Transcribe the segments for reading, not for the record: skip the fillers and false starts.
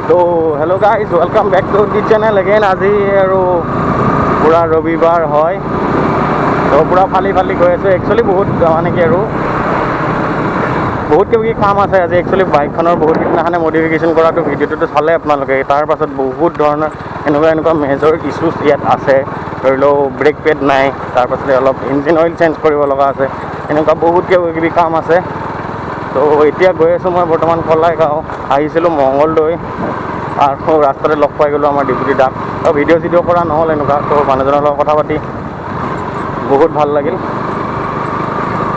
তো hello' guys, welcome back to the channel again. আজি আৰু পূৰা ৰবিবাৰ হয়, তো পূৰা ফালি গৈ আছোঁ। একচুৱেলি বহুত মানে কি আৰু বহুত কিবা কাম আছে আজি। একচুৱেলি বাইকখনৰ বহুত কেইদিনাখনে মডিফিকেশ্যন কৰাটো ভিডিঅ'টোতো চালে আপোনালোকে। তাৰ পাছত বহুত ধৰণৰ এনেকুৱা মেজৰ ইছ্যুজ ইয়াত আছে। ধৰি লওক ব্ৰেক পেড নাই, তাৰপাছতে অলপ ইঞ্জিন অইল চেঞ্জ কৰিব লগা আছে, এনেকুৱা বহুত কিবা কাম আছে। তো এতিয়া গৈ আছোঁ মই বৰ্তমান কলাইগাঁও। আহিছিলোঁ মংগলদৈ আৰু ৰাস্তাতে লগ পাই গ'লোঁ আমাৰ ডিপুটি দাক। তো ভিডিঅ' চিডিঅ' কৰা নহ'ল এনেকুৱা। তো মানুহজনৰ লগত কথা পাতি বহুত ভাল লাগিল।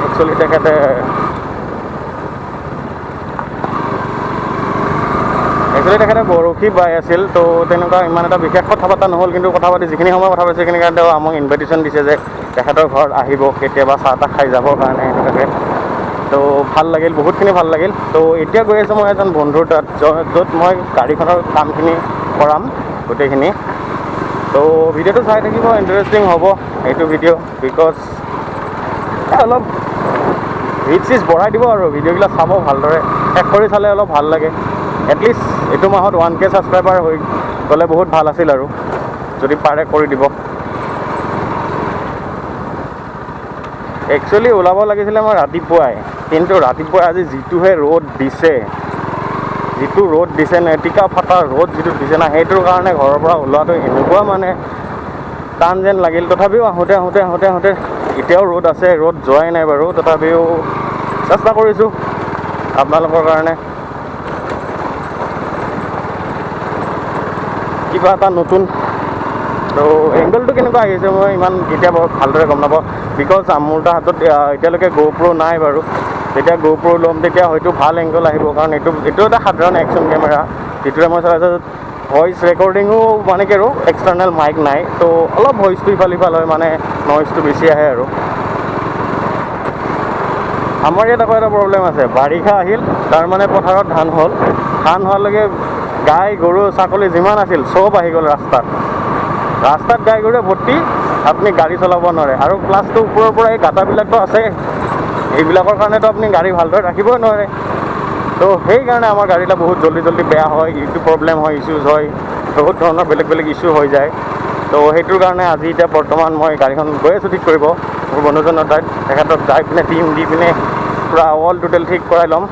একচুৱেলি তেখেতে বৰশী বাই আছিল। তো তেনেকুৱা ইমান এটা বিশেষ কথা পতা নহ'ল, কিন্তু কথা পাতি যিখিনি সময় কথা পাতিছে সেইখিনি কাৰণে তেওঁ আমাক ইনভাইটেশ্যন দিছে যে তেখেতৰ ঘৰত আহিব কেতিয়াবা চাহ তাহ খাই যাবৰ কাৰণে এনেকুৱাকৈ। তো ভাল লাগিল, বহুতখিনি ভাল লাগিল। তো এতিয়া গৈ আছোঁ মই এজন বন্ধুৰ তাত, য'ত মই গাড়ীখনৰ কামখিনি কৰাম গোটেইখিনি। তো ভিডিঅ'টো চাই থাকিব, ইণ্টাৰেষ্টিং হ'ব এইটো ভিডিঅ', বিকজ অলপ ৰিচ বঢ়াই দিব আৰু ভিডিঅ'বিলাক চাব ভালদৰে, শেষ কৰি চালে অলপ ভাল লাগে। এটলিষ্ট এইটো মাহত 1K ছাবস্ক্ৰাইবাৰ হৈ গ'লে বহুত ভাল আছিল, আৰু যদি পাৰে কৰি দিব। একচুৱেলি ওলাব লাগিছিলে মই ৰাতিপুৱাই, কিন্তু ৰাতিপুৱাই আজি যিটোহে ৰ'দ দিছে, নেতিকা ফাটা ৰ'দ যিটো দিছে না, সেইটোৰ কাৰণে ঘৰৰ পৰা ওলোৱাটো এনেকুৱা মানে টান যেন লাগিল। তথাপিও আহোঁতে এতিয়াও ৰ'দ আছে, ৰ'দ যোৱাই নাই বাৰু। তথাপিও চেষ্টা কৰিছোঁ আপোনালোকৰ কাৰণে কিবা এটা নতুন। তো এংগলটো কেনেকুৱা আহিছে মই ইমান এতিয়া বৰ ভালদৰে গম নাপাওঁ, বিকজ মোৰ হাতত এতিয়ালৈকে GoPro নাই বাৰু। যেতিয়া GoPro ল'ম তেতিয়া হয়তো ভাল এংগল আহিব, কাৰণ এইটো এটা সাধাৰণ একশ্যন কেমেৰা, যিটোৰে মই চলাইছোঁ। ভইচ ৰেকৰ্ডিঙো মানে কি আৰু এক্সটাৰ্নেল মাইক নাই, তো অলপ ভইচটো ইফাল হয়, মানে নইজটো বেছি আহে আৰু। আমাৰ ইয়াত আকৌ এটা প্ৰব্লেম আছে, বাৰিষা আহিল তাৰমানে পথাৰত ধান হোৱালৈকে গাই গৰু ছাগলী যিমান আছিল চব আহি গ'ল ৰাস্তাত গাই গৰুৰে ভৰ্তি। আপুনি গাড়ী চলাব নোৱাৰে, আৰু প্লাছটো ওপৰৰ পৰা এই গাঁটাবিলাকতো আছে, এইবিলাকৰ কাৰণেতো আপুনি গাড়ী ভালদৰে ৰাখিবই নোৱাৰে। তো সেইকাৰণে আমাৰ গাড়ীবিলাক বহুত জল্দি বেয়া হয়, ইটো প্ৰব্লেম হয়, ইছ্যুজ হয়, বহুত ধৰণৰ বেলেগ ইছ্যু হৈ যায়। তো সেইটোৰ কাৰণে আজি এতিয়া বৰ্তমান মই গাড়ীখন গৈ আছোঁ ঠিক কৰিব মোৰ বন্ধুজনৰ তাত। তেখেতক যাই পিনে টিম দি পিনে পূৰা অল টোটেল ঠিক কৰাই ল'ম।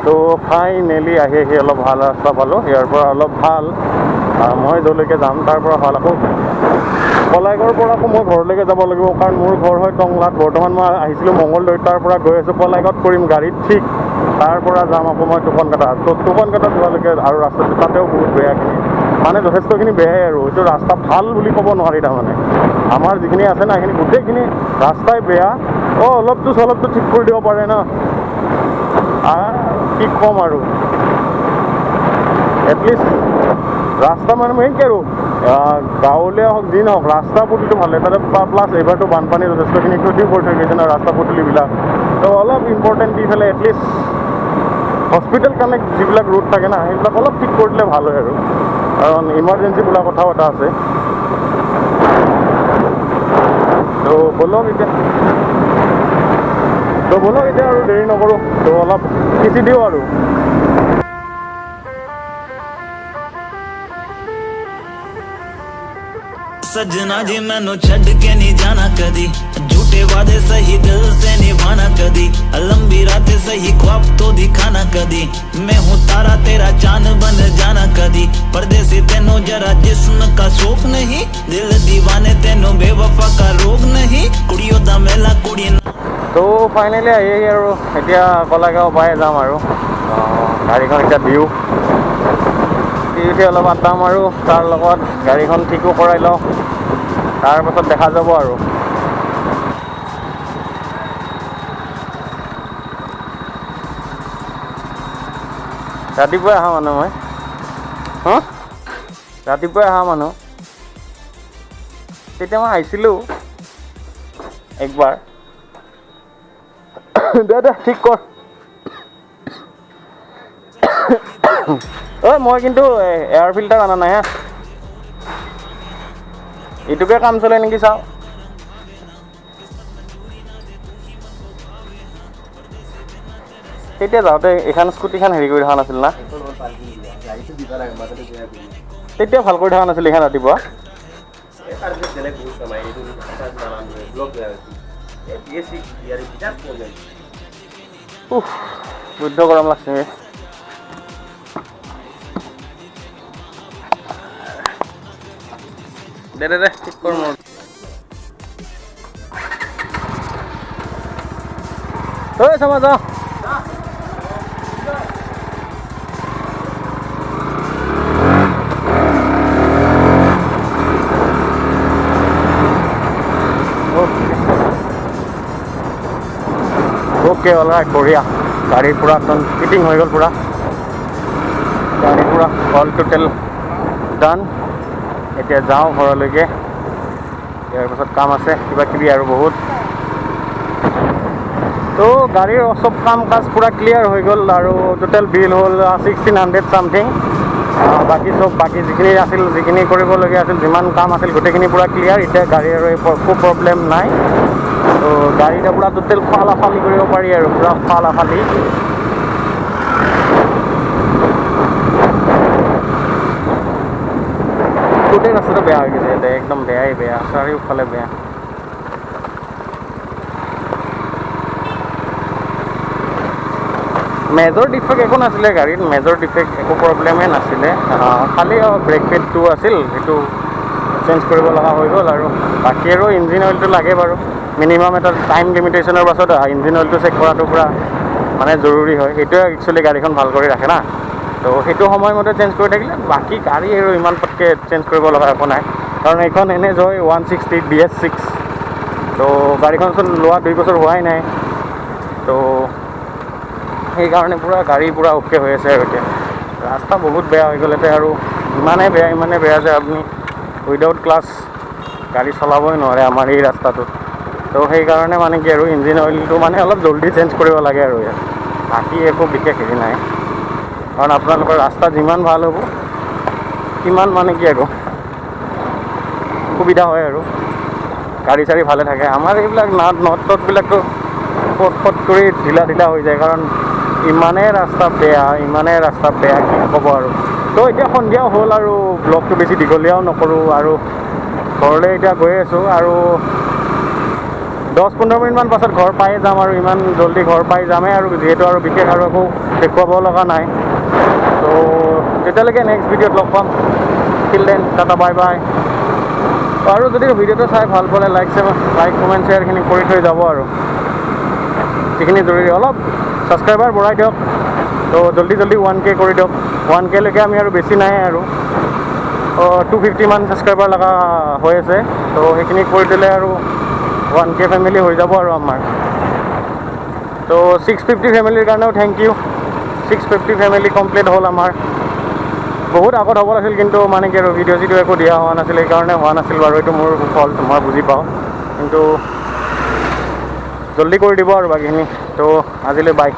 তো ফাইনেলি আহি অলপ ভাল ৰাস্তা পালোঁ। ইয়াৰ পৰা অলপ ভাল, মই য'লৈকে যাম তাৰ পৰা ভাল। আকৌ কলাইগাঁৱৰ পৰা আকৌ মই ঘৰলৈকে যাব লাগিব, কাৰণ মোৰ ঘৰ হয় টংলাত। বৰ্তমান মই আহিছিলোঁ মংগলদৈত, তাৰ পৰা গৈ আছোঁ কলাইগাঁৱত কৰিম গাড়ীত ঠিক। তাৰ পৰা যাম আকৌ মই টোকনকাটা। তো টোকনকাটাত যোৱালৈকে আৰু ৰাস্তাটো তাতেও বহুত বেয়াখিনি, মানে যথেষ্টখিনি বেয়াই আৰু। এইটো ৰাস্তা ভাল বুলি ক'ব নোৱাৰি তাৰমানে। আমাৰ যিখিনি আছে না, সেইখিনি গোটেইখিনি ৰাস্তাই বেয়া। অলপটো চলপটো ঠিক কৰি দিব পাৰে ন, কি ক'ম আৰু। এটলিষ্ট ৰাস্তা মানে মেইন কি আৰু গাঁৱলীয়া হওক যি নহওক, ৰাস্তা পদূলিটো ভালে। তাতে প্লাছ এইবাৰতো বানপানী যথেষ্টখিনি ক্ষতিও কৰি থৈ গৈছে ন ৰাস্তা পদূলিবিলাক। তো অলপ ইম্পৰ্টেণ্ট দি পেলাই এটলিষ্ট হস্পিটেল কানেক্ট যিবিলাক ৰোড থাকে না, সেইবিলাক অলপ ঠিক কৰি দিলে ভাল হয় আৰু, কাৰণ ইমাৰ্জেঞ্চি বোলা কথাও এটা আছে। তো ব'লক এতিয়া আৰু দেৰি নকৰোঁ। তো অলপ সিঁচি দিওঁ আৰু। सजना जी मैनू छड़ के नहीं जाना कदी, झूठे वादे सही दिल से निभाना कदी, लंबी रातें सही ख्वाब तो दिखाना कदी, मैं हूँ तारा तेरा चांद बन जाना कदी, परदेसी तेनों जरा जिस्म का शौक नहीं, दिल दीवाने तेनों बेवफा का रोग नहीं, कुड़ियों दा मेला कुड़ी। তো ফাইনেলি আহি আৰু এতিয়া কলাইগাঁও পাই যাম আৰু গাড়ীখন এতিয়া দিওঁ অলপ আড্ডা মাৰোঁ, তাৰ লগত গাড়ীখন ঠিকো কৰাই লওঁ, তাৰপাছত দেখা যাব আৰু। ৰাতিপুৱাই অহা মানুহ তেতিয়া মই আহিছিলোঁ একবাৰ। দে ঠিক কৰ। মই কিন্তু এয়াৰ ফিল্টাৰ অনা নাই হা, এইটোকে কাম চলে নেকি চাওঁ। তেতিয়া যাওঁতে এইখন স্কুটিখন হেৰি কৰি থকা নাছিল না তেতিয়া ভাল কৰি থকা নাছিল এইখন ৰাতিপুৱা বুদ্ধ গৰম লাগছে দে ঠিক কৰ মোৰ ঐ চামা যা ओके अलराइट बढ़िया गाड़ी पूरा एकदम फिटिंग हो गल पूरा गाड़ी पूरा ऑल टोटल डन এতিয়া যাওঁ ঘৰলৈকে ইয়াৰ পাছত কাম আছে কিবা কিবি আৰু বহুত তো গাড়ীৰ সব কাম কাজ পুৰা ক্লিয়াৰ হৈ গ'ল আৰু টোটেল বিল হ'ল 1600 সামথিং বাকি যিখিনি কৰিবলগীয়া আছিল যিমান কাম আছিল গোটেইখিনি পুৰা ক্লিয়াৰ এতিয়া গাড়ীৰ আৰু একো প্ৰব্লেম নাই তো গাড়ীটা পুৰা টোটেল ফালাফালি কৰিব পাৰি আৰু পুৰা ফালাফালি গোটেই ৰাস্তাটো বেয়া হৈ গৈছে ইয়াতে একদম বেয়াই বেয়া চাৰিওফালে বেয়া মেজৰ ডিফেক্ট একো নাছিলে গাড়ীত মেজৰ ডিফেক্ট একো প্ৰব্লেমেই নাছিলে খালি ব্ৰেক পেডটো আছিল সেইটো চেঞ্জ কৰিব লগা হৈ গ'ল আৰু বাকী আৰু ইঞ্জিন অইলটো লাগে বাৰু মিনিমাম এটা টাইম লিমিটেশ্যনৰ পাছত ইঞ্জিন অইলটো চেক কৰাটো পুৰা মানে জৰুৰী হয় সেইটোৱে একচুৱেলি গাড়ীখন ভাল কৰি ৰাখে না তো সেইটো সময়মতে চেঞ্জ কৰি থাকিলে বাকী গাড়ী আৰু ইমান পটকৈ চেঞ্জ কৰিব লগা একো নাই কাৰণ এইখন NS হয় 160 BS6 তো গাড়ীখনচোন লোৱা 2 বছৰ হোৱাই নাই তো সেইকাৰণে পুৰা গাড়ী পুৰা অ'কে হৈ আছে আৰু এতিয়া ৰাস্তা বহুত বেয়া হৈ গ'ল এতিয়া আৰু ইমানে বেয়া যে আপুনি উইদাউট ক্লাছ গাড়ী চলাবই নোৱাৰে আমাৰ এই ৰাস্তাটোত তো সেইকাৰণে মানে কি আৰু ইঞ্জিন অইলটো মানে অলপ জল্দি চেঞ্জ কৰিব লাগে আৰু ইয়াত বাকী একো বিশেষ হেৰি নাই কাৰণ আপোনালোকৰ ৰাস্তা যিমান ভাল হ'ব সিমান মানে কি আৰু সুবিধা হয় আৰু গাড়ী চাড়ী ভালে থাকে আমাৰ এইবিলাক নটবিলাকতো ফট কৰি ঢিলা হৈ যায় কাৰণ ইমানেই ৰাস্তা বেয়া কি ক'ব আৰু তো এতিয়া সন্ধিয়াও হ'ল আৰু ব্লগটো বেছি দীঘলীয়াও নকৰোঁ আৰু ঘৰলৈ এতিয়া গৈ আছোঁ আৰু 10-15 মিনিটমান পাছত ঘৰ পাই যাম আৰু ইমান জল্দি ঘৰ পাই যামেই আৰু যিহেতু আৰু বিশেষ আৰু একো দেখুৱাব লগা নাই তো তেতিয়ালৈকে নেক্সট ভিডিঅ'ত লগ পাম till then tata bye bye আৰু যদি ভিডিঅ'টো চাই ভাল পালে লাইক কমেণ্ট শ্বেয়াৰখিনি কৰি থৈ যাব আৰু যিখিনি জৰুৰী অলপ ছাবস্ক্ৰাইবাৰ বঢ়াই দিয়ক তো জল্দি 1K কৰি দিয়ক 1K লৈকে আমি আৰু বেছি নাই আৰু 250 মান ছাবস্ক্ৰাইবাৰ লগা হৈ আছে তো সেইখিনি কৰি দিলে আৰু 1K ফেমিলি হৈ যাব আৰু আমাৰ তো 650 ফেমিলিৰ কাৰণেও থেংক ইউ 650 ফেমিলি কমপ্লিট হ'ল আমাৰ বহুত আগত হ'ব লাগিছিল কিন্তু মানে কি আৰু ভিডিঅ' একো দিয়া হোৱা নাছিল সেইকাৰণে হোৱা নাছিল বাৰু এইটো মোৰ ফল্ট মই বুজি পাওঁ কিন্তু জল্দি কৰি দিব আৰু বাকীখিনি তো আজিলৈ বাই